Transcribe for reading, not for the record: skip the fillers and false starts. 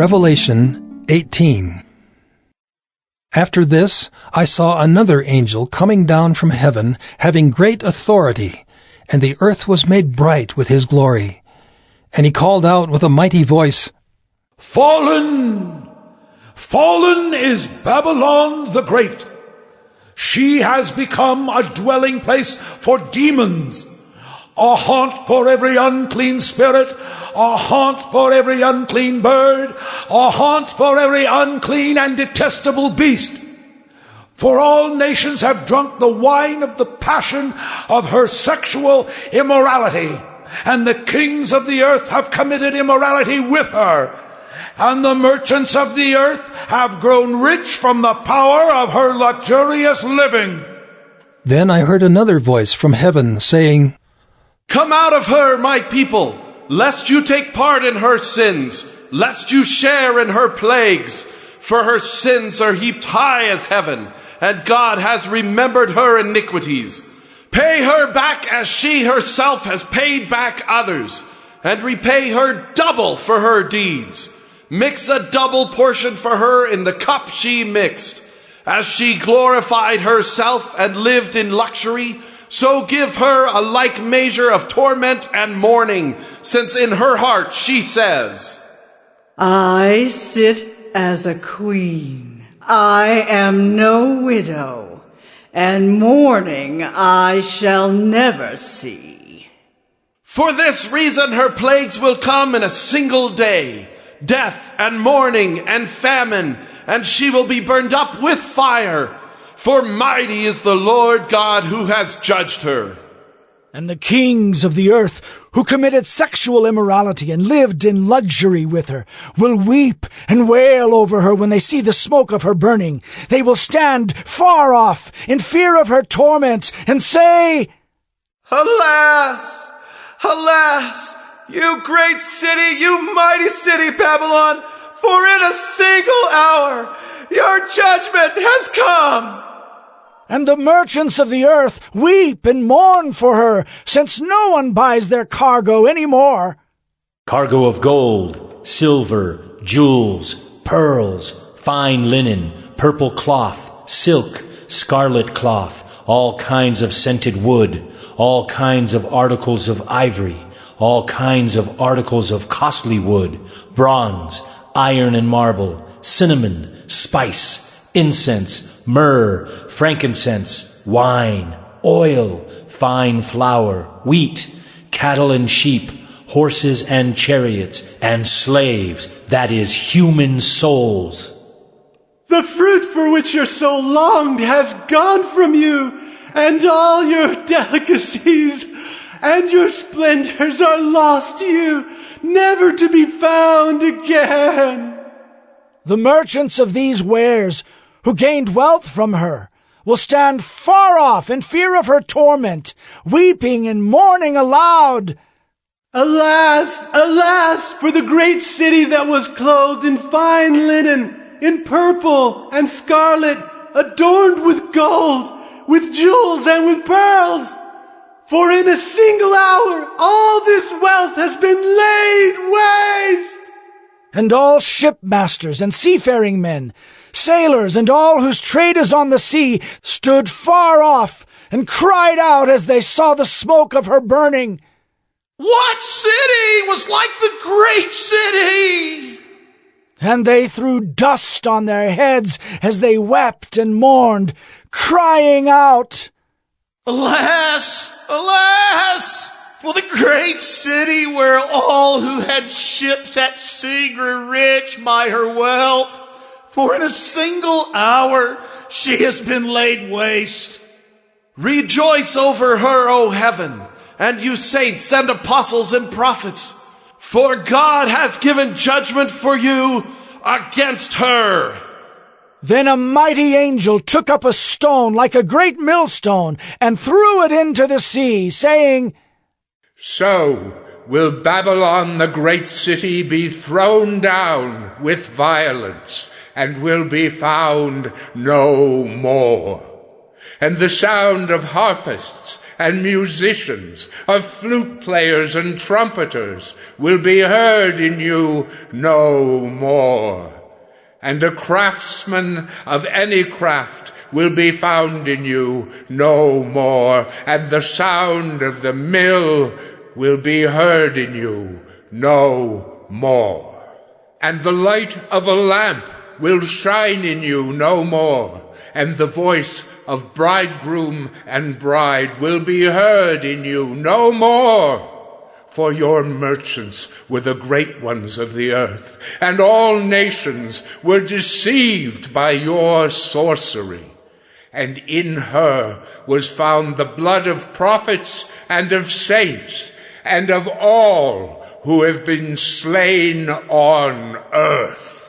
Revelation 18. After this, I saw another angel coming down from heaven, having great authority, and the earth was made bright with his glory. And he called out with a mighty voice, Fallen! Fallen is Babylon the Great. She has become a dwelling place for demons, a haunt for every unclean spirit, a haunt for every unclean bird, a haunt for every unclean and detestable beast. For all nations have drunk the wine of the passion of her sexual immorality, and the kings of the earth have committed immorality with her, and the merchants of the earth have grown rich from the power of her luxurious living. Then I heard another voice from heaven saying, Come out of her, my people, lest you take part in her sins, lest you share in her plagues. For her sins are heaped high as heaven, and God has remembered her iniquities. Pay her back as she herself has paid back others, and repay her double for her deeds. Mix a double portion for her in the cup she mixed. As she glorified herself and lived in luxury, so give her a like measure of torment and mourning, since in her heart she says, I sit as a queen. I am no widow, and mourning I shall never see. For this reason her plagues will come in a single day, death and mourning and famine, and she will be burned up with fire. For mighty is the Lord God who has judged her. And the kings of the earth, who committed sexual immorality and lived in luxury with her, will weep and wail over her when they see the smoke of her burning. They will stand far off in fear of her torment and say, Alas! Alas! You great city, you mighty city, Babylon! For in a single hour your judgment has come! And the merchants of the earth weep and mourn for her, since no one buys their cargo any more. Cargo of gold, silver, jewels, pearls, fine linen, purple cloth, silk, scarlet cloth, all kinds of scented wood, all kinds of articles of ivory, all kinds of articles of costly wood, bronze, iron and marble, cinnamon, spice, incense, myrrh, frankincense, wine, oil, fine flour, wheat, cattle and sheep, horses and chariots, and slaves, that is, human souls. The fruit for which your soul longed has gone from you, and all your delicacies and your splendors are lost to you, never to be found again. The merchants of these wares, who gained wealth from her, will stand far off in fear of her torment, weeping and mourning aloud. Alas, alas, for the great city that was clothed in fine linen, in purple and scarlet, adorned with gold, with jewels and with pearls. For in a single hour all this wealth has been laid waste. And all shipmasters and seafaring men, sailors and all whose trade is on the sea, stood far off and cried out as they saw the smoke of her burning. What city was like the great city? And they threw dust on their heads as they wept and mourned, crying out, Alas, alas, for the great city where all who had ships at sea grew rich by her wealth. For in a single hour she has been laid waste. Rejoice over her, O heaven, and you saints and apostles and prophets, for God has given judgment for you against her. Then a mighty angel took up a stone like a great millstone and threw it into the sea, saying, So will Babylon the great city be thrown down with violence, and will be found no more. And the sound of harpists and musicians, of flute players and trumpeters, will be heard in you no more. And the craftsman of any craft will be found in you no more, and the sound of the mill will be heard in you no more. And the light of a lamp will shine in you no more, and the voice of bridegroom and bride will be heard in you no more. For your merchants were the great ones of the earth, and all nations were deceived by your sorcery. And in her was found the blood of prophets and of saints, and of all who have been slain on earth.